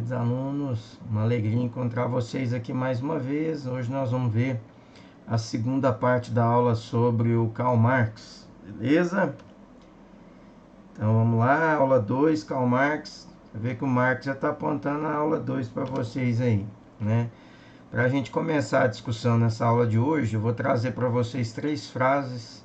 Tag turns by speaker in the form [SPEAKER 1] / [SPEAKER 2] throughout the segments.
[SPEAKER 1] queridos alunos, uma alegria encontrar vocês aqui mais uma vez. Hoje nós vamos ver a segunda parte da aula sobre o Karl Marx, beleza? Então vamos lá, aula 2, Karl Marx. Você vê que o Marx já está apontando a aula 2 para vocês aí, né? Para a gente começar a discussão nessa aula de hoje, eu vou trazer para vocês 3 frases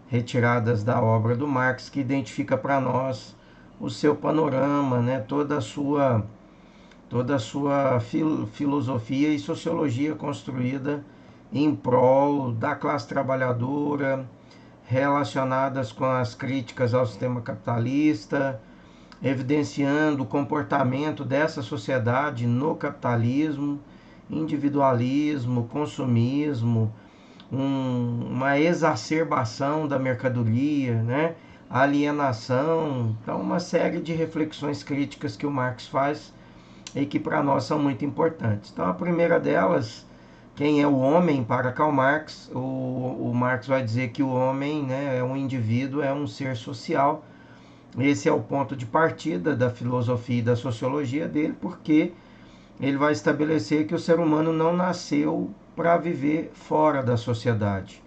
[SPEAKER 1] retiradas da obra do Marx que identifica para nós o seu panorama, né? Toda a sua filosofia e sociologia construída em prol da classe trabalhadora, relacionadas com as críticas ao sistema capitalista, evidenciando o comportamento dessa sociedade no capitalismo, individualismo, consumismo, uma exacerbação da mercadoria, né? Alienação. Então, uma série de reflexões críticas que o Marx faz e que para nós são muito importantes. Então, a primeira delas, quem é o homem para Karl Marx? O Marx vai dizer que o homem, né, é um indivíduo, é um ser social. Esse é o ponto de partida da filosofia e da sociologia dele, porque ele vai estabelecer que o ser humano não nasceu para viver fora da sociedade,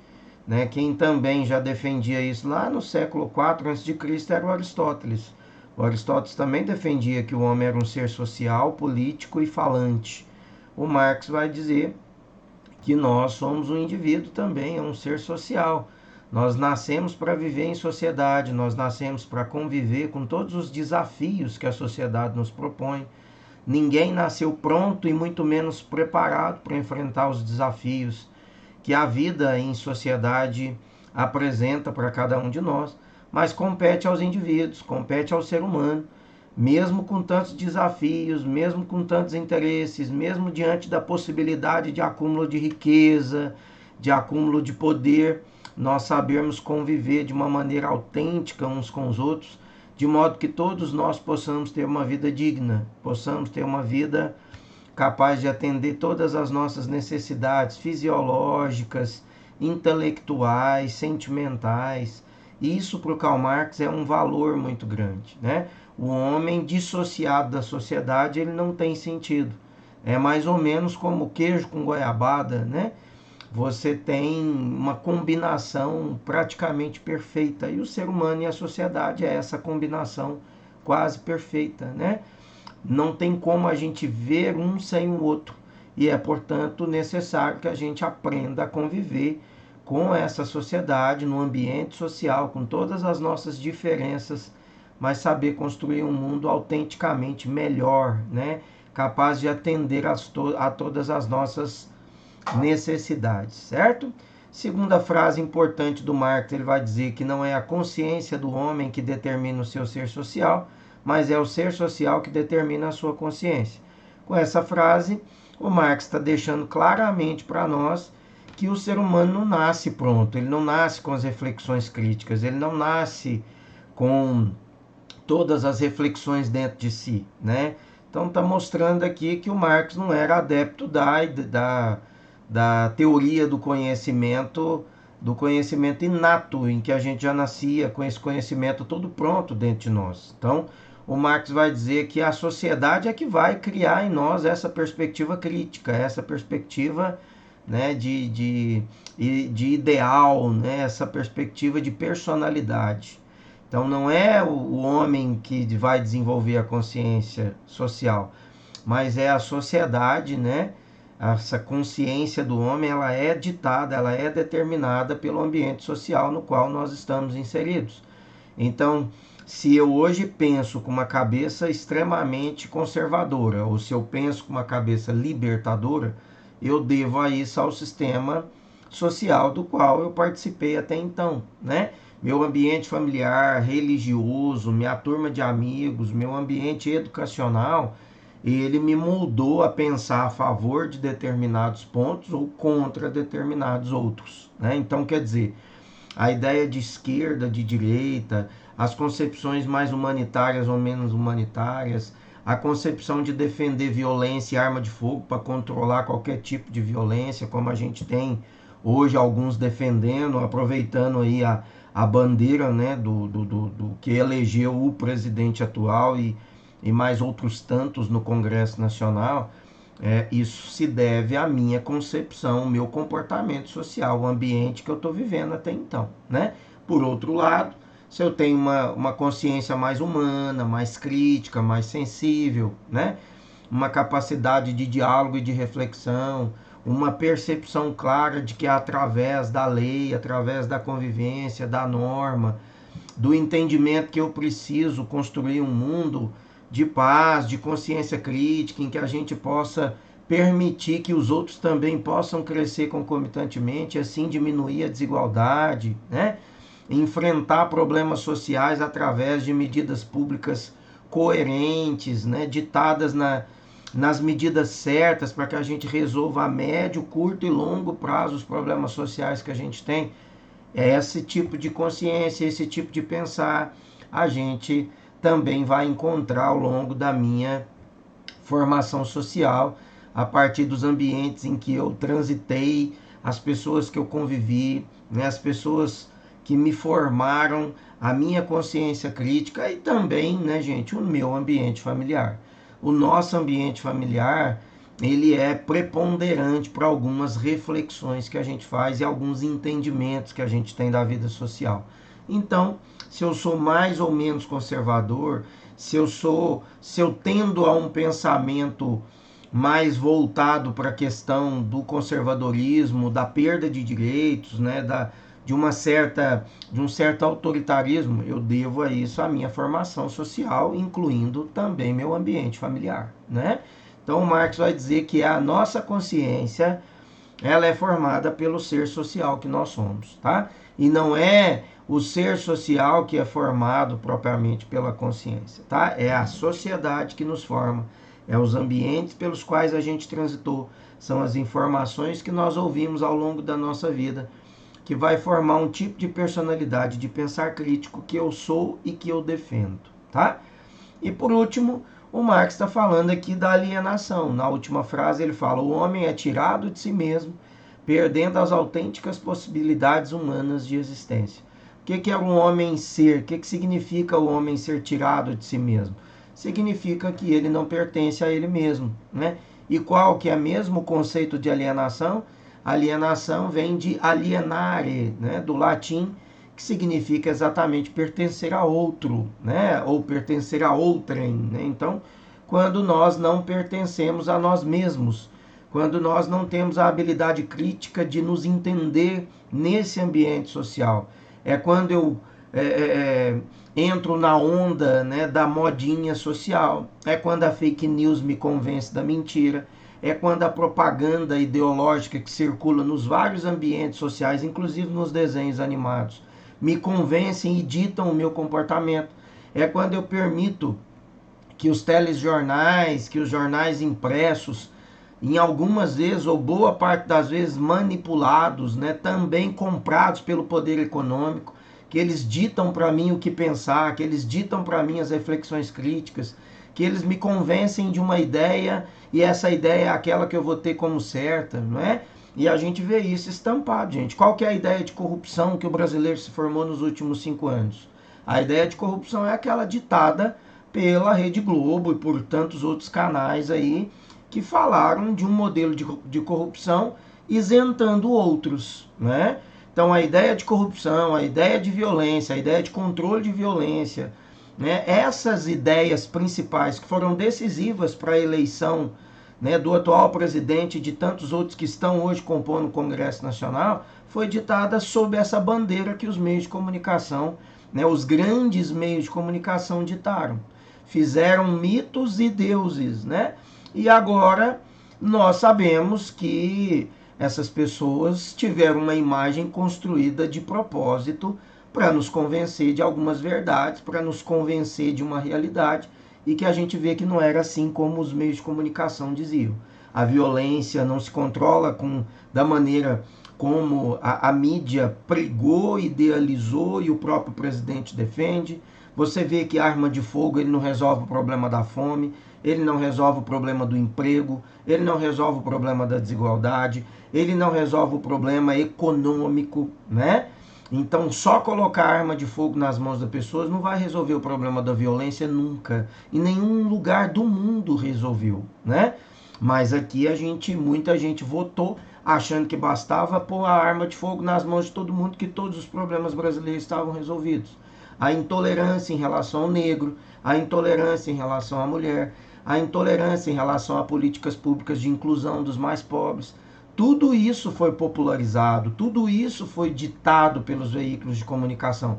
[SPEAKER 1] né? Quem também já defendia isso lá no século IV a.C. era o Aristóteles. O Aristóteles também defendia que o homem era um ser social, político e falante. O Marx vai dizer que nós somos um indivíduo também, é um ser social. Nós nascemos para viver em sociedade, nós nascemos para conviver com todos os desafios que a sociedade nos propõe. Ninguém nasceu pronto e muito menos preparado para enfrentar os desafios que a vida em sociedade apresenta para cada um de nós, mas compete aos indivíduos, compete ao ser humano, mesmo com tantos desafios, mesmo com tantos interesses, mesmo diante da possibilidade de acúmulo de riqueza, de acúmulo de poder, nós sabermos conviver de uma maneira autêntica uns com os outros, de modo que todos nós possamos ter uma vida digna, possamos ter uma vida capaz de atender todas as nossas necessidades fisiológicas, intelectuais, sentimentais. E isso para o Karl Marx é um valor muito grande, né? O homem dissociado da sociedade, ele não tem sentido. É mais ou menos como queijo com goiabada, né? Você tem uma combinação praticamente perfeita. E o ser humano e a sociedade é essa combinação quase perfeita, né? Não tem como a gente ver um sem o outro. E é, portanto, necessário que a gente aprenda a conviver com essa sociedade, no ambiente social, com todas as nossas diferenças, mas saber construir um mundo autenticamente melhor, né? Capaz de atender a todas as nossas necessidades, certo? Segunda frase importante do Marx, ele vai dizer que não é a consciência do homem que determina o seu ser social, mas é o ser social que determina a sua consciência. Com essa frase, o Marx está deixando claramente para nós que o ser humano não nasce pronto, ele não nasce com as reflexões críticas, ele não nasce com todas as reflexões dentro de si, né? Então está mostrando aqui que o Marx não era adepto da teoria do conhecimento inato, em que a gente já nascia com esse conhecimento todo pronto dentro de nós. Então, o Marx vai dizer que a sociedade é que vai criar em nós essa perspectiva crítica, essa perspectiva, né, de ideal, né, essa perspectiva de personalidade. Então, não é o homem que vai desenvolver a consciência social, mas é a sociedade, né? Essa consciência do homem, ela é ditada, ela é determinada pelo ambiente social no qual nós estamos inseridos. Então, se eu hoje penso com uma cabeça extremamente conservadora, ou se eu penso com uma cabeça libertadora, eu devo a isso ao sistema social do qual eu participei até então, né? Meu ambiente familiar, religioso, minha turma de amigos, meu ambiente educacional, ele me moldou a pensar a favor de determinados pontos ou contra determinados outros, né? Então, quer dizer, a ideia de esquerda, de direita, as concepções mais humanitárias ou menos humanitárias, a concepção de defender violência e arma de fogo para controlar qualquer tipo de violência, como a gente tem hoje alguns defendendo, aproveitando aí a bandeira, né, do que elegeu o presidente atual e e mais outros tantos no Congresso Nacional, isso se deve à minha concepção, ao meu comportamento social, o ambiente que eu estou vivendo até então, né? Por outro lado, se eu tenho uma consciência mais humana, mais crítica, mais sensível, né? Uma capacidade de diálogo e de reflexão, uma percepção clara de que é através da lei, através da convivência, da norma, do entendimento que eu preciso construir um mundo de paz, de consciência crítica, em que a gente possa permitir que os outros também possam crescer concomitantemente, assim diminuir a desigualdade, né? Enfrentar problemas sociais através de medidas públicas coerentes, né? Ditadas nas medidas certas para que a gente resolva a médio, curto e longo prazo os problemas sociais que a gente tem. É esse tipo de consciência, esse tipo de pensar, a gente também vai encontrar ao longo da minha formação social, a partir dos ambientes em que eu transitei, as pessoas que eu convivi, né, as pessoas que me formaram, a minha consciência crítica e também, né, gente, o meu ambiente familiar. O nosso ambiente familiar, ele é preponderante para algumas reflexões que a gente faz e alguns entendimentos que a gente tem da vida social. Então, se eu sou mais ou menos conservador, se eu tendo a um pensamento mais voltado para a questão do conservadorismo, da perda de direitos, né, de um certo autoritarismo, eu devo a isso a minha formação social, incluindo também meu ambiente familiar, né? Então, Marx vai dizer que a nossa consciência, ela é formada pelo ser social que nós somos, tá? E não é o ser social que é formado propriamente pela consciência, tá? É a sociedade que nos forma, é os ambientes pelos quais a gente transitou, são as informações que nós ouvimos ao longo da nossa vida, que vai formar um tipo de personalidade, de pensar crítico que eu sou e que eu defendo, tá? E por último, o Marx está falando aqui da alienação. Na última frase ele fala: o homem é tirado de si mesmo, perdendo as autênticas possibilidades humanas de existência. O que é um homem ser? O que significa o homem ser tirado de si mesmo? Significa que ele não pertence a ele mesmo, né? E qual que é mesmo o conceito de alienação? Alienação vem de alienare, né? Do latim, que significa exatamente pertencer a outro, né? Ou pertencer a outrem, né? Então, quando nós não pertencemos a nós mesmos, quando nós não temos a habilidade crítica de nos entender nesse ambiente social, é quando eu entro na onda, né, da modinha social, é quando a fake news me convence da mentira, é quando a propaganda ideológica que circula nos vários ambientes sociais, inclusive nos desenhos animados, me convencem e ditam o meu comportamento. É quando eu permito que os telejornais, que os jornais impressos, em algumas vezes, ou boa parte das vezes, manipulados, né, também comprados pelo poder econômico, que eles ditam para mim o que pensar, que eles ditam para mim as reflexões críticas, que eles me convencem de uma ideia e essa ideia é aquela que eu vou ter como certa, não é? E a gente vê isso estampado, gente. Qual que é a ideia de corrupção que o brasileiro se formou nos últimos 5 anos? A ideia de corrupção é aquela ditada pela Rede Globo e por tantos outros canais aí que falaram de um modelo de corrupção isentando outros, né? Então a ideia de corrupção, a ideia de violência, a ideia de controle de violência, né? Essas ideias principais que foram decisivas para a eleição, né, do atual presidente e de tantos outros que estão hoje compondo o Congresso Nacional, foi ditada sob essa bandeira que os meios de comunicação, né, os grandes meios de comunicação ditaram. Fizeram mitos e deuses, né? E agora nós sabemos que essas pessoas tiveram uma imagem construída de propósito para nos convencer de algumas verdades, para nos convencer de uma realidade, e que a gente vê que não era assim como os meios de comunicação diziam. A violência não se controla da maneira como a mídia pregou, idealizou e o próprio presidente defende. Você vê que a arma de fogo ele não resolve o problema da fome, ele não resolve o problema do emprego, ele não resolve o problema da desigualdade, ele não resolve o problema econômico, né? Então, só colocar arma de fogo nas mãos das pessoas não vai resolver o problema da violência nunca. Em nenhum lugar do mundo resolveu, né? Mas aqui muita gente votou achando que bastava pôr a arma de fogo nas mãos de todo mundo, que todos os problemas brasileiros estavam resolvidos. A intolerância em relação ao negro, a intolerância em relação à mulher, a intolerância em relação a políticas públicas de inclusão dos mais pobres. Tudo isso foi popularizado, tudo isso foi ditado pelos veículos de comunicação.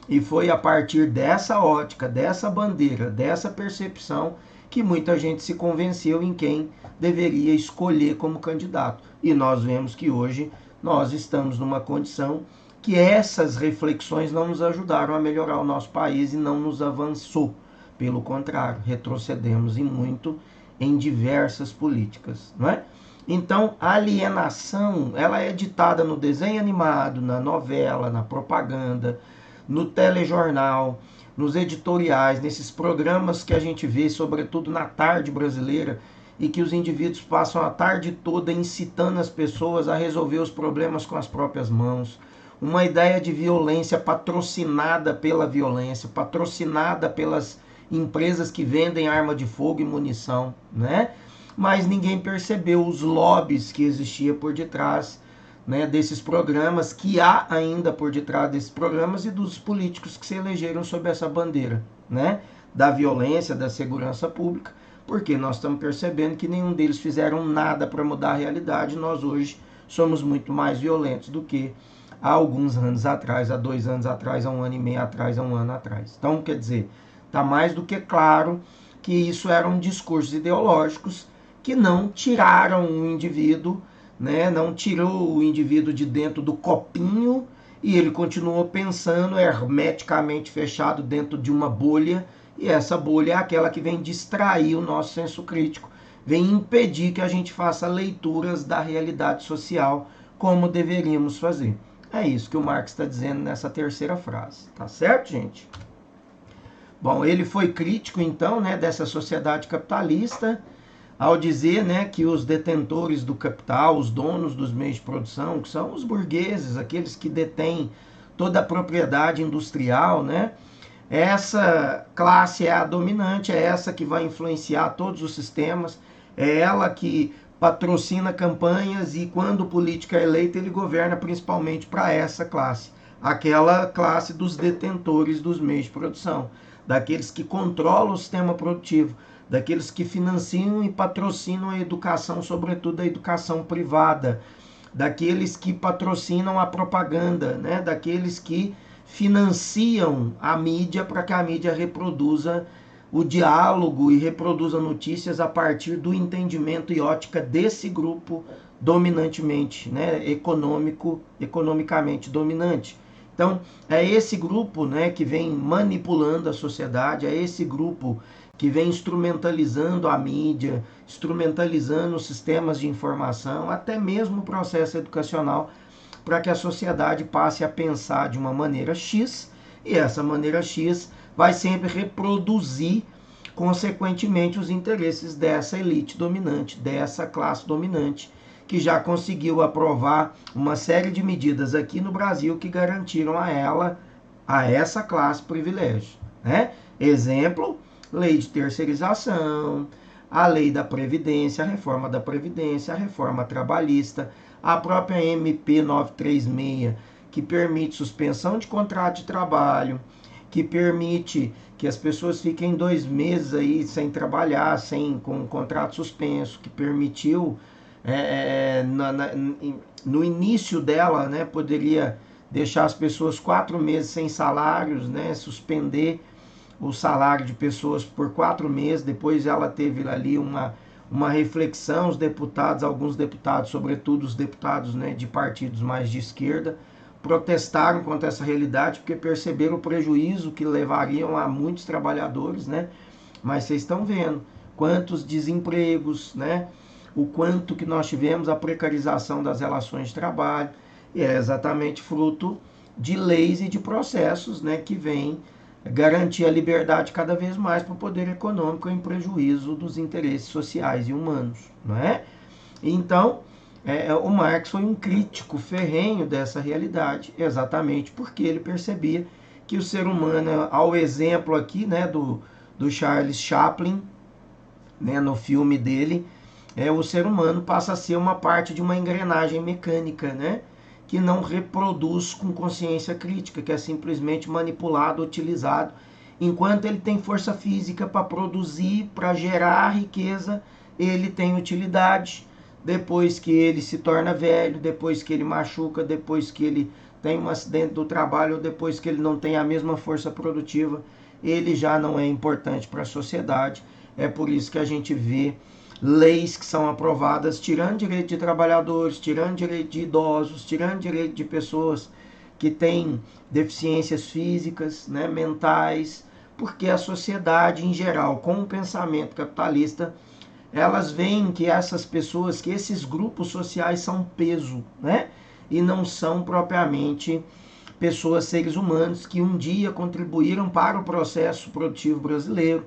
[SPEAKER 1] E foi a partir dessa ótica, dessa bandeira, dessa percepção, que muita gente se convenceu em quem deveria escolher como candidato. E nós vemos que hoje nós estamos numa condição que essas reflexões não nos ajudaram a melhorar o nosso país e não nos avançou. Pelo contrário, retrocedemos em muito em diversas políticas, não é? Então, a alienação, ela é ditada no desenho animado, na novela, na propaganda, no telejornal, nos editoriais, nesses programas que a gente vê, sobretudo na tarde brasileira, e que os indivíduos passam a tarde toda incitando as pessoas a resolver os problemas com as próprias mãos. Uma ideia de violência patrocinada pela violência, patrocinada pelas empresas que vendem arma de fogo e munição, né? Mas ninguém percebeu os lobbies que existia por detrás, né, desses programas, que há ainda por detrás desses programas e dos políticos que se elegeram sob essa bandeira, né, da violência, da segurança pública, porque nós estamos percebendo que nenhum deles fizeram nada para mudar a realidade. Nós hoje somos muito mais violentos do que há alguns anos atrás, há 2 anos atrás, há 1 ano e meio atrás, há 1 ano atrás. Então, quer dizer, está mais do que claro que isso eram discursos ideológicos que não tiraram o indivíduo, né, não tirou o indivíduo de dentro do copinho e ele continuou pensando hermeticamente fechado dentro de uma bolha, e essa bolha é aquela que vem distrair o nosso senso crítico, vem impedir que a gente faça leituras da realidade social como deveríamos fazer. É isso que o Marx está dizendo nessa terceira frase, tá certo, gente? Bom, ele foi crítico então, né, dessa sociedade capitalista, ao dizer, né, que os detentores do capital, os donos dos meios de produção, que são os burgueses, aqueles que detêm toda a propriedade industrial, né, essa classe é a dominante, é essa que vai influenciar todos os sistemas, é ela que patrocina campanhas e quando o político é eleito ele governa principalmente para essa classe, aquela classe dos detentores dos meios de produção, daqueles que controlam o sistema produtivo, daqueles que financiam e patrocinam a educação, sobretudo a educação privada, daqueles que patrocinam a propaganda, né? Daqueles que financiam a mídia para que a mídia reproduza o diálogo e reproduza notícias a partir do entendimento e ótica desse grupo dominantemente, né? Economicamente dominante. Então, é esse grupo, né, que vem manipulando a sociedade, é esse grupo que vem instrumentalizando a mídia, instrumentalizando os sistemas de informação, até mesmo o processo educacional, para que a sociedade passe a pensar de uma maneira X, e essa maneira X vai sempre reproduzir, consequentemente, os interesses dessa elite dominante, dessa classe dominante, que já conseguiu aprovar uma série de medidas aqui no Brasil que garantiram a ela, a essa classe, privilégio, né? Exemplo, lei de terceirização, a lei da Previdência, a reforma da Previdência, a reforma trabalhista, a própria MP 936, que permite suspensão de contrato de trabalho, que permite que as pessoas fiquem 2 meses aí sem trabalhar, com o contrato suspenso, que permitiu, no início dela, né, poderia deixar as pessoas 4 meses sem salários, né, suspender o salário de pessoas por 4 meses. Depois ela teve ali uma reflexão, os deputados, alguns deputados, sobretudo os deputados, né, de partidos mais de esquerda, protestaram contra essa realidade porque perceberam o prejuízo que levariam a muitos trabalhadores, né? Mas vocês estão vendo quantos desempregos, né? O quanto que nós tivemos a precarização das relações de trabalho, e é exatamente fruto de leis e de processos, né, que vêm garantir a liberdade cada vez mais para o poder econômico em prejuízo dos interesses sociais e humanos, não é? Então, o Marx foi um crítico ferrenho dessa realidade, exatamente porque ele percebia que o ser humano, ao exemplo aqui, né, do Charles Chaplin, né, no filme dele, o ser humano passa a ser uma parte de uma engrenagem mecânica, né, que não reproduz com consciência crítica, que é simplesmente manipulado, utilizado, enquanto ele tem força física para produzir, para gerar riqueza, ele tem utilidade. Depois que ele se torna velho, depois que ele machuca, depois que ele tem um acidente do trabalho, depois que ele não tem a mesma força produtiva, ele já não é importante para a sociedade. É por isso que a gente vê leis que são aprovadas tirando direito de trabalhadores, tirando direito de idosos, tirando direito de pessoas que têm deficiências físicas, né, mentais, porque a sociedade em geral, com o pensamento capitalista, elas veem que essas pessoas, que esses grupos sociais são peso, né? E não são propriamente pessoas, seres humanos que um dia contribuíram para o processo produtivo brasileiro,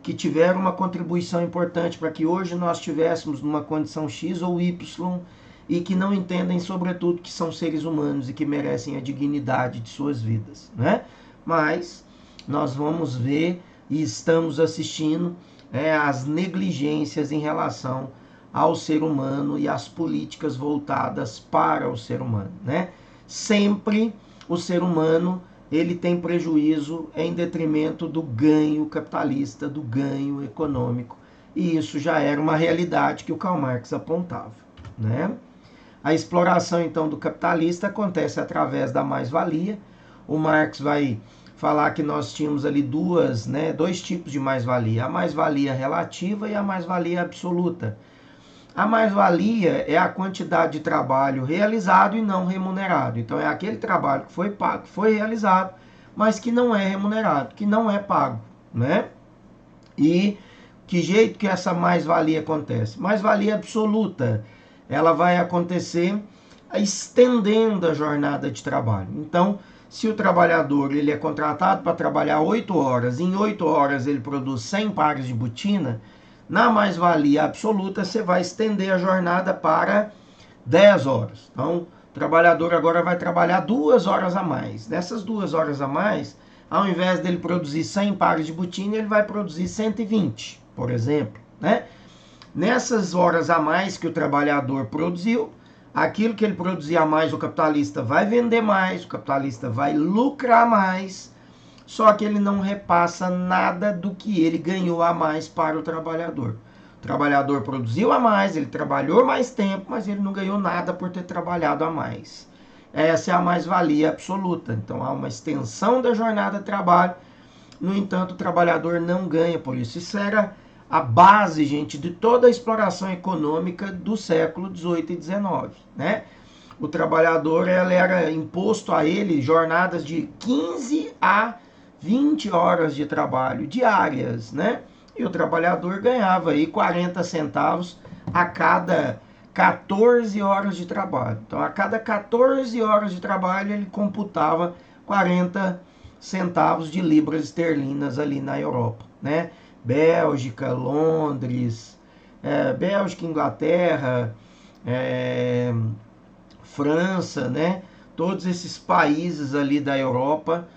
[SPEAKER 1] que tiveram uma contribuição importante para que hoje nós tivéssemos numa condição X ou Y, e que não entendem, sobretudo, que são seres humanos e que merecem a dignidade de suas vidas, né? Mas nós vamos ver e estamos assistindo as negligências em relação ao ser humano e as políticas voltadas para o ser humano, né? Sempre o ser humano ele tem prejuízo em detrimento do ganho capitalista, do ganho econômico, e isso já era uma realidade que o Karl Marx apontava, né? A exploração então do capitalista acontece através da mais-valia. O Marx vai falar que nós tínhamos ali dois tipos de mais-valia, a mais-valia relativa e a mais-valia absoluta. A mais-valia é a quantidade de trabalho realizado e não remunerado. Então é aquele trabalho que foi pago, que foi realizado, mas que não é remunerado, que não é pago, né? E que jeito que essa mais-valia acontece? Mais-valia absoluta, ela vai acontecer estendendo a jornada de trabalho. Então, se o trabalhador ele é contratado para trabalhar 8 horas, em 8 horas ele produz 100 pares de botina, na mais-valia absoluta você vai estender a jornada para 10 horas. Então, o trabalhador agora vai trabalhar 2 horas a mais. Nessas 2 horas a mais, ao invés dele produzir 100 pares de botina, ele vai produzir 120, por exemplo, né? Nessas horas a mais que o trabalhador produziu, aquilo que ele produzia a mais, o capitalista vai vender mais, o capitalista vai lucrar mais, só que ele não repassa nada do que ele ganhou a mais para o trabalhador. O trabalhador produziu a mais, ele trabalhou mais tempo, mas ele não ganhou nada por ter trabalhado a mais. Essa é a mais-valia absoluta. Então há uma extensão da jornada de trabalho, no entanto, o trabalhador não ganha por isso. Isso era a base, gente, de toda a exploração econômica do século XVIII e XIX, né? O trabalhador, era imposto a ele jornadas de 15 a 20 horas de trabalho diárias, né? E o trabalhador ganhava aí 40 centavos a cada 14 horas de trabalho. Então, a cada 14 horas de trabalho, ele computava 40 centavos de libras esterlinas ali na Europa, né? Bélgica, Londres, Bélgica, Inglaterra, França, né? Todos esses países ali da Europa,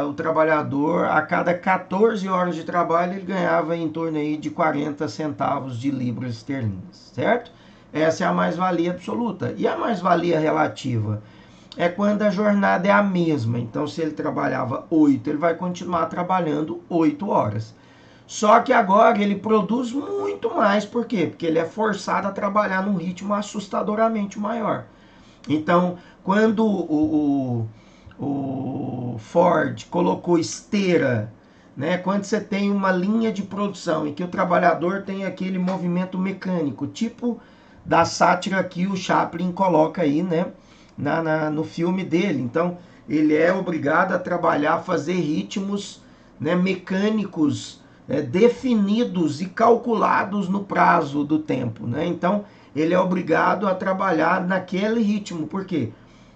[SPEAKER 1] o trabalhador, a cada 14 horas de trabalho, ele ganhava em torno aí de 40 centavos de libras esterlinas, certo? Essa é a mais-valia absoluta. E a mais-valia relativa? É quando a jornada é a mesma. Então, se ele trabalhava 8, ele vai continuar trabalhando 8 horas. Só que agora ele produz muito mais. Por quê? Porque ele é forçado a trabalhar num ritmo assustadoramente maior. Então, quando o Ford colocou esteira, né? Quando você tem uma linha de produção em que o trabalhador tem aquele movimento mecânico, tipo da sátira que o Chaplin coloca aí, né? No filme dele. Então, ele é obrigado a trabalhar, fazer ritmos, né, mecânicos definidos e calculados no prazo do tempo, né? Então, ele é obrigado a trabalhar naquele ritmo. Por quê?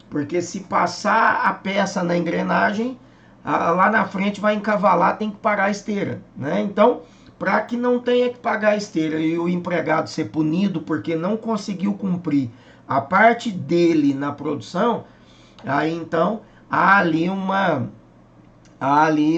[SPEAKER 1] Porque se passar a peça na engrenagem, lá na frente vai encavalar, tem que parar a esteira, né? Então, para que não tenha que pagar a esteira e o empregado ser punido porque não conseguiu cumprir a parte dele na produção, aí então há ali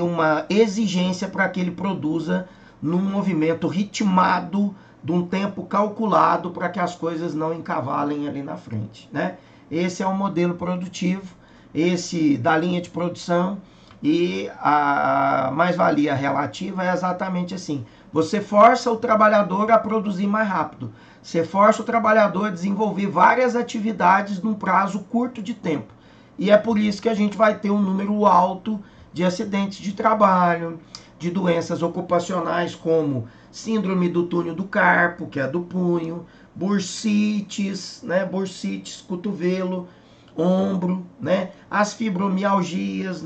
[SPEAKER 1] uma exigência para que ele produza num movimento ritmado, de um tempo calculado, para que as coisas não encavalem ali na frente, né? Esse é o modelo produtivo, esse da linha de produção, e a mais-valia relativa é exatamente assim. Você força o trabalhador a produzir mais rápido. Você força o trabalhador a desenvolver várias atividades num prazo curto de tempo. E é por isso que a gente vai ter um número alto de acidentes de trabalho, de doenças ocupacionais como síndrome do túnel do carpo, que é do punho, bursites, né, bursites, cotovelo, ombro, né, as fibromialgias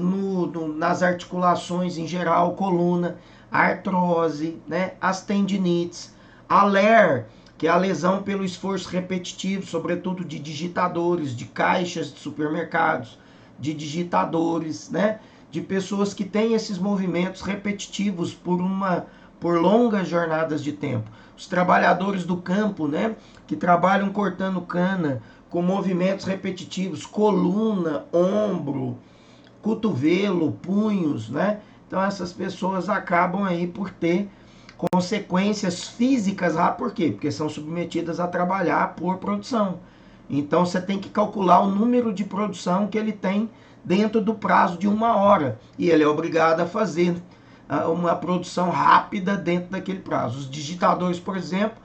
[SPEAKER 1] nas articulações em geral, coluna, artrose, né, as tendinites, a LER, que é a lesão pelo esforço repetitivo, sobretudo de digitadores, de caixas de supermercados, de digitadores, né, de pessoas que têm esses movimentos repetitivos por longas jornadas de tempo. Os trabalhadores do campo, né, que trabalham cortando cana com movimentos repetitivos, coluna, ombro, cotovelo, punhos, né? Então essas pessoas acabam aí por ter consequências físicas lá, por quê? Porque são submetidas a trabalhar por produção. Então você tem que calcular o número de produção que ele tem dentro do prazo de 1 hora. E ele é obrigado a fazer uma produção rápida dentro daquele prazo. Os digitadores, por exemplo,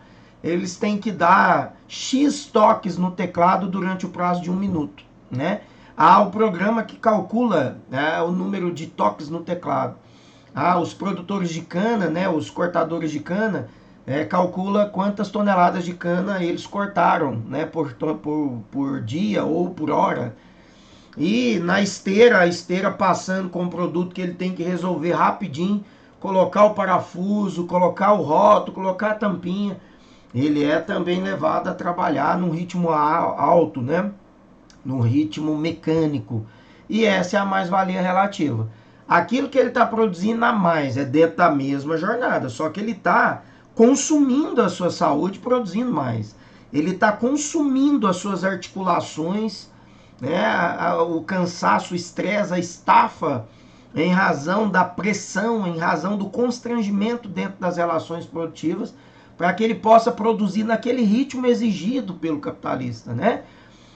[SPEAKER 1] eles têm que dar X toques no teclado durante o prazo de 1 minuto, né? Há o programa que calcula, né, o número de toques no teclado. Os produtores de cana, né, os cortadores de cana, calcula quantas toneladas de cana eles cortaram, né, por dia ou por hora. E na esteira, a esteira passando com o produto que ele tem que resolver rapidinho, colocar o parafuso, colocar o rótulo, colocar a tampinha, ele é também levado a trabalhar num ritmo alto, né? Num ritmo mecânico. E essa é a mais-valia relativa. Aquilo que ele está produzindo a mais é dentro da mesma jornada, só que ele está consumindo a sua saúde produzindo mais. Ele está consumindo as suas articulações, né? O cansaço, o estresse, a estafa, em razão da pressão, em razão do constrangimento dentro das relações produtivas, para que ele possa produzir naquele ritmo exigido pelo capitalista, né?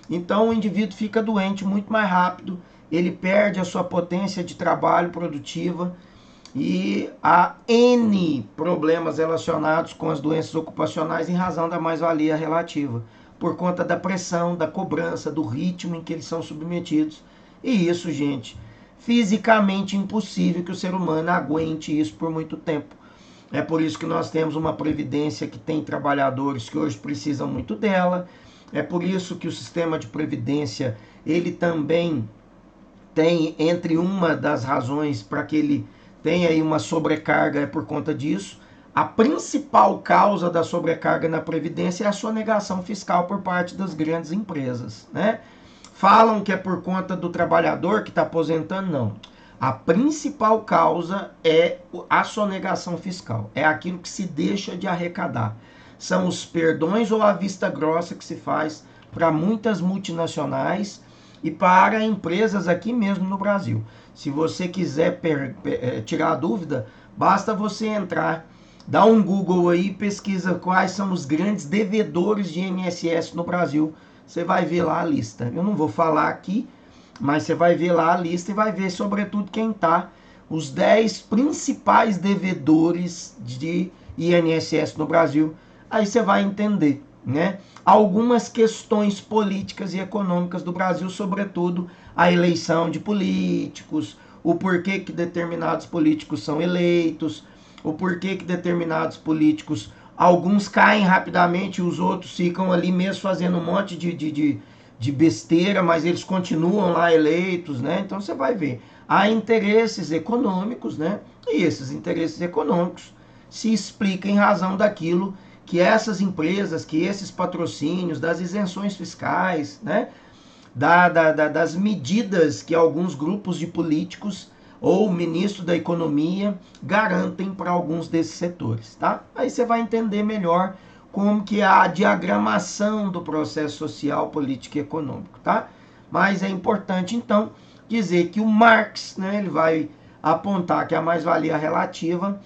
[SPEAKER 1] Então o indivíduo fica doente muito mais rápido, ele perde a sua potência de trabalho produtiva e há N problemas relacionados com as doenças ocupacionais em razão da mais-valia relativa, por conta da pressão, da cobrança, do ritmo em que eles são submetidos. E isso, gente, fisicamente impossível que o ser humano aguente isso por muito tempo. É por isso que nós temos uma previdência que tem trabalhadores que hoje precisam muito dela. É por isso que o sistema de previdência, ele também tem, entre uma das razões para que ele tenha aí uma sobrecarga, é por conta disso. A principal causa da sobrecarga na previdência é a sonegação fiscal por parte das grandes empresas, né? Falam que é por conta do trabalhador que está aposentando, não. A principal causa é a sonegação fiscal. É aquilo que se deixa de arrecadar. São os perdões ou a vista grossa que se faz para muitas multinacionais e para empresas aqui mesmo no Brasil. Se você quiser tirar a dúvida, basta você entrar, dá um Google aí, pesquisa quais são os grandes devedores de INSS no Brasil. Você vai ver lá a lista. Eu não vou falar aqui, mas você vai ver lá a lista e vai ver, sobretudo, quem está, os 10 principais devedores de INSS no Brasil. Aí você vai entender, né? Algumas questões políticas e econômicas do Brasil, sobretudo a eleição de políticos, o porquê que determinados políticos são eleitos, o porquê que determinados políticos, alguns caem rapidamente e os outros ficam ali mesmo fazendo um monte de besteira, mas eles continuam lá eleitos, né? Então você vai ver. Há interesses econômicos, né? E esses interesses econômicos se explicam em razão daquilo que essas empresas, que esses patrocínios, das isenções fiscais, né? Das medidas que alguns grupos de políticos ou o ministro da Economia garantem para alguns desses setores, tá? Aí você vai entender melhor como que é a diagramação do processo social, político e econômico, tá? Mas é importante, então, dizer que o Marx, né, ele vai apontar que a mais-valia relativa,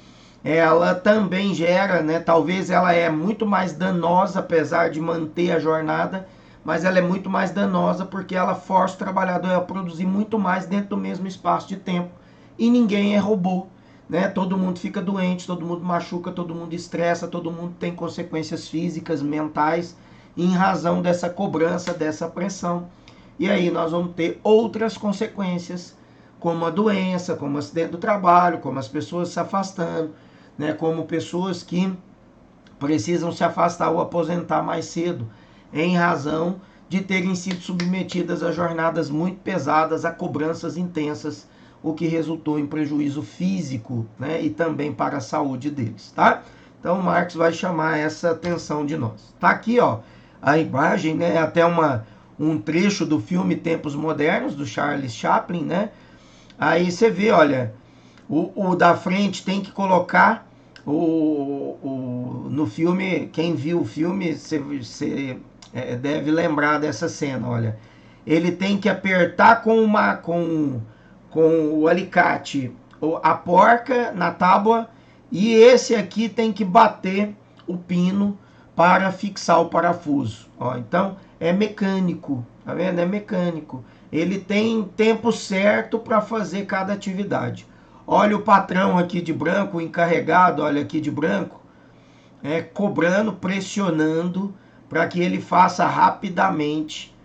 [SPEAKER 1] ela também gera, né, talvez ela é muito mais danosa, apesar de manter a jornada, mas ela é muito mais danosa porque ela força o trabalhador a produzir muito mais dentro do mesmo espaço de tempo. E ninguém é robô, né? Todo mundo fica doente, todo mundo machuca, todo mundo estressa, todo mundo tem consequências físicas, mentais, em razão dessa cobrança, dessa pressão. E aí nós vamos ter outras consequências, como a doença, como o acidente do trabalho, como as pessoas se afastando, né? Como pessoas que precisam se afastar ou aposentar mais cedo, em razão de terem sido submetidas a jornadas muito pesadas, a cobranças intensas, o que resultou em prejuízo físico, né, e também para a saúde deles, tá? Então Marx vai chamar essa atenção de nós. Tá aqui, ó, a imagem, né, até um trecho do filme Tempos Modernos, do Charles Chaplin, né? Aí você vê, olha, o da frente tem que colocar no filme, quem viu o filme, você deve lembrar dessa cena, olha. Ele tem que apertar com o alicate a porca na tábua e esse aqui tem que bater o pino para fixar o parafuso. Ó, então é mecânico, tá vendo? É mecânico. Ele tem tempo certo para fazer cada atividade. Olha o patrão aqui de branco, o encarregado, olha aqui de branco, cobrando, pressionando para que ele faça rapidamente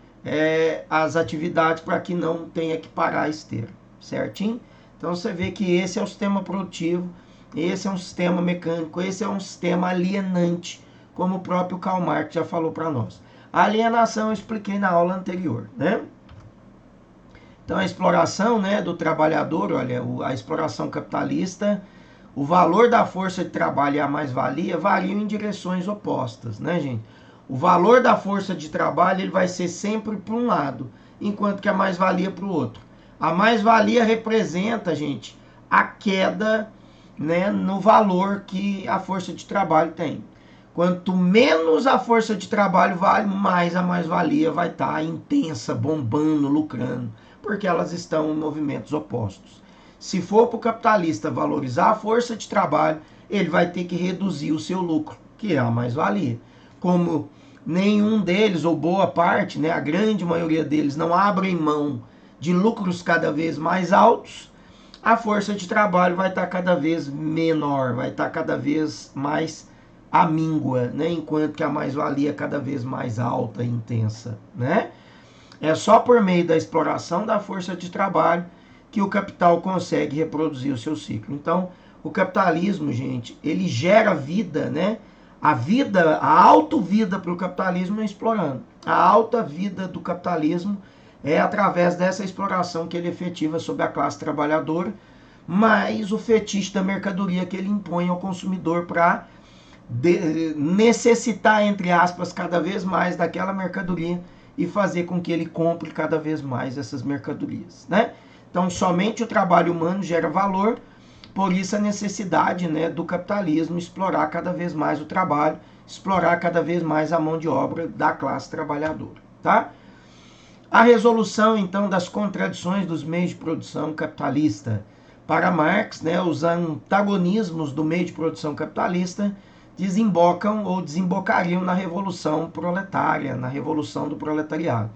[SPEAKER 1] as atividades para que não tenha que parar a esteira, certinho? Então você vê que esse é o sistema produtivo, esse é um sistema mecânico, esse é um sistema alienante, como o próprio Karl Marx já falou para nós. A alienação eu expliquei na aula anterior, né? Então a exploração, né, do trabalhador, olha, a exploração capitalista, o valor da força de trabalho e a mais-valia variam em direções opostas, né, gente? O valor da força de trabalho ele vai ser sempre para um lado, enquanto que a mais-valia para o outro. A mais-valia representa, gente, a queda, né, no valor que a força de trabalho tem. Quanto menos a força de trabalho vale, mais a mais-valia vai estar intensa, bombando, lucrando, porque elas estão em movimentos opostos. Se for para o capitalista valorizar a força de trabalho, ele vai ter que reduzir o seu lucro, que é a mais-valia. Como nenhum deles, ou boa parte, né, a grande maioria deles, não abrem mão de lucros cada vez mais altos, a força de trabalho vai estar cada vez menor, vai estar cada vez mais amíngua, né, enquanto que a mais-valia é cada vez mais alta e intensa, né? É só por meio da exploração da força de trabalho que o capital consegue reproduzir o seu ciclo. Então, o capitalismo, gente, ele gera vida, né? A vida, a auto-vida para o capitalismo é explorando. A alta vida do capitalismo é através dessa exploração que ele efetiva sobre a classe trabalhadora, mais o fetiche da mercadoria que ele impõe ao consumidor para necessitar, entre aspas, cada vez mais daquela mercadoria e fazer com que ele compre cada vez mais essas mercadorias, né? Então, somente o trabalho humano gera valor, por isso a necessidade, né, do capitalismo explorar cada vez mais o trabalho, explorar cada vez mais a mão de obra da classe trabalhadora, tá? A resolução, então, das contradições dos meios de produção capitalista. Para Marx, né, os antagonismos do meio de produção capitalista desembocam ou desembocariam na revolução proletária, na revolução do proletariado.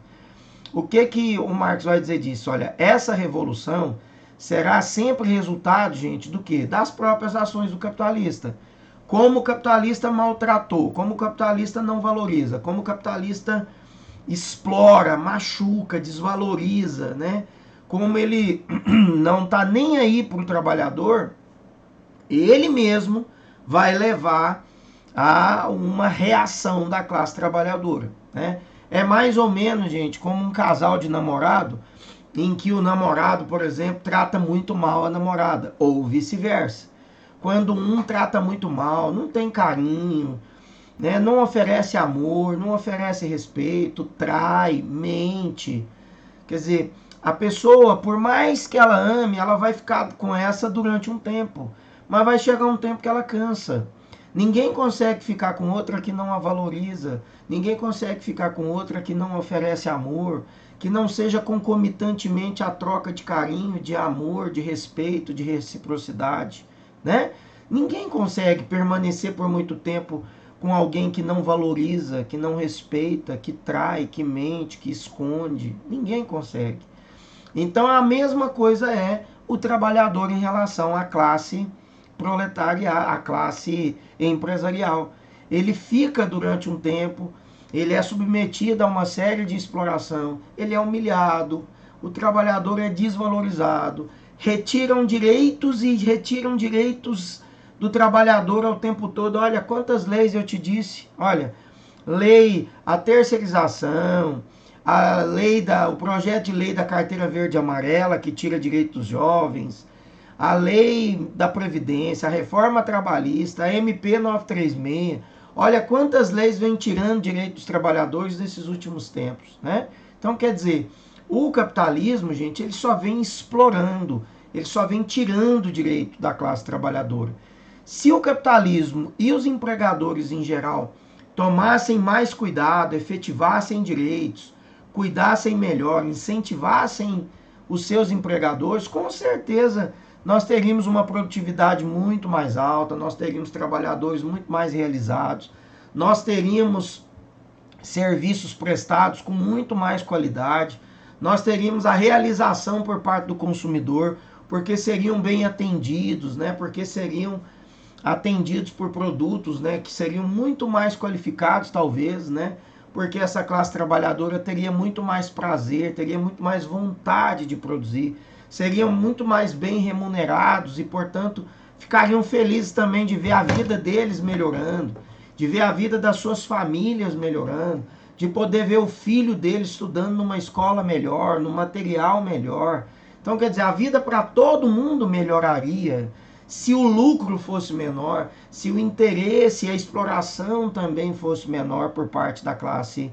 [SPEAKER 1] O que o Marx vai dizer disso? Olha, essa revolução será sempre resultado, gente, do quê? Das próprias ações do capitalista. Como o capitalista maltratou, como o capitalista não valoriza, como o capitalista explora, machuca, desvaloriza, né? Como ele não está nem aí para o trabalhador, ele mesmo vai levar a uma reação da classe trabalhadora, né? É mais ou menos, gente, como um casal de namorado em que o namorado, por exemplo, trata muito mal a namorada, ou vice-versa. Quando um trata muito mal, não tem carinho, né, não oferece amor, não oferece respeito, trai, mente. Quer dizer, a pessoa, por mais que ela ame, ela vai ficar com essa durante um tempo, mas vai chegar um tempo que ela cansa. Ninguém consegue ficar com outra que não a valoriza. Ninguém consegue ficar com outra que não oferece amor, que não seja concomitantemente a troca de carinho, de amor, de respeito, de reciprocidade, né? Ninguém consegue permanecer por muito tempo com alguém que não valoriza, que não respeita, que trai, que mente, que esconde. Ninguém consegue. Então a mesma coisa é o trabalhador em relação à classe proletária, à classe empresarial. Ele fica durante um tempo, ele é submetido a uma série de exploração, ele é humilhado, o trabalhador é desvalorizado, retiram direitos e retiram direitos do trabalhador ao tempo todo. Olha quantas leis eu te disse. Olha, lei, a terceirização, o projeto de lei da carteira verde e amarela que tira direitos dos jovens, a lei da Previdência, a reforma trabalhista, a MP 936. Olha quantas leis vêm tirando direitos dos trabalhadores nesses últimos tempos, né? Então, quer dizer, o capitalismo, gente, ele só vem explorando, ele só vem tirando o direito da classe trabalhadora. Se o capitalismo e os empregadores em geral tomassem mais cuidado, efetivassem direitos, cuidassem melhor, incentivassem os seus empregadores, com certeza nós teríamos uma produtividade muito mais alta, nós teríamos trabalhadores muito mais realizados, nós teríamos serviços prestados com muito mais qualidade, nós teríamos a realização por parte do consumidor, porque seriam bem atendidos, né? Porque seriam atendidos por produtos, né, que seriam muito mais qualificados, talvez, né? Porque essa classe trabalhadora teria muito mais prazer, teria muito mais vontade de produzir, seriam muito mais bem remunerados e, portanto, ficariam felizes também de ver a vida deles melhorando, de ver a vida das suas famílias melhorando, de poder ver o filho deles estudando numa escola melhor, num material melhor. Então, quer dizer, a vida para todo mundo melhoraria se o lucro fosse menor, se o interesse e a exploração também fosse menor por parte da classe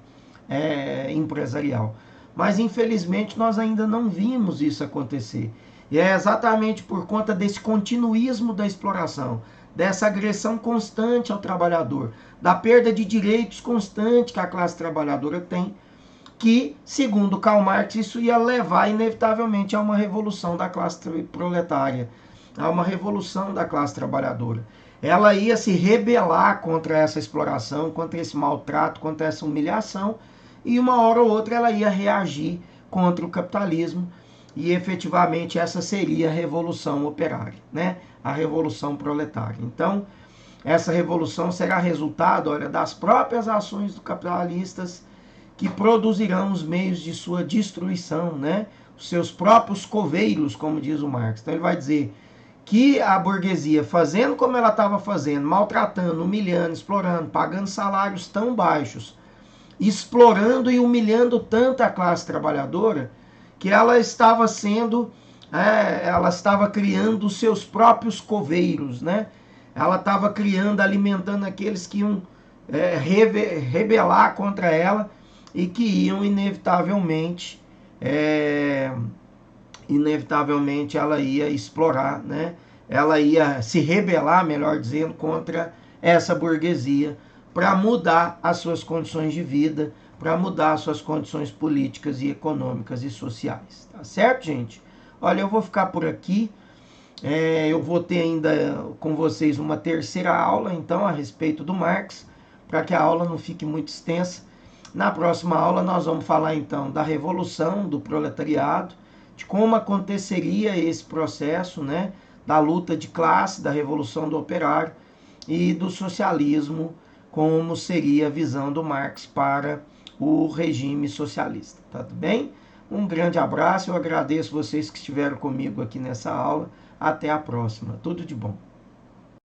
[SPEAKER 1] empresarial. Mas, infelizmente, nós ainda não vimos isso acontecer. E é exatamente por conta desse continuismo da exploração, dessa agressão constante ao trabalhador, da perda de direitos constante que a classe trabalhadora tem, que, segundo Karl Marx, isso ia levar inevitavelmente a uma revolução da classe proletária, a uma revolução da classe trabalhadora. Ela ia se rebelar contra essa exploração, contra esse maltrato, contra essa humilhação, e uma hora ou outra ela ia reagir contra o capitalismo, e efetivamente essa seria a revolução operária, né? A revolução proletária. Então, essa revolução será resultado, olha, das próprias ações dos capitalistas que produzirão os meios de sua destruição, né? Os seus próprios coveiros, como diz o Marx. Então ele vai dizer que a burguesia, fazendo como ela estava fazendo, maltratando, humilhando, explorando, pagando salários tão baixos, explorando e humilhando tanto a classe trabalhadora, que ela estava ela estava criando os seus próprios coveiros, né? Ela estava criando, alimentando aqueles que iam rebelar contra ela e que iam inevitavelmente ela ia explorar, né? Ela ia se rebelar, melhor dizendo, contra essa burguesia para mudar as suas condições de vida, para mudar as suas condições políticas e econômicas e sociais. Tá certo, gente? Olha, eu vou ficar por aqui. Eu vou ter ainda com vocês uma terceira aula, então, a respeito do Marx, para que a aula não fique muito extensa. Na próxima aula nós vamos falar, então, da revolução do proletariado, de como aconteceria esse processo, né, da luta de classe, da revolução do operário e do socialismo, como seria a visão do Marx para o regime socialista. Tá tudo bem? Um grande abraço, eu agradeço vocês que estiveram comigo aqui nessa aula. Até a próxima. Tudo de bom.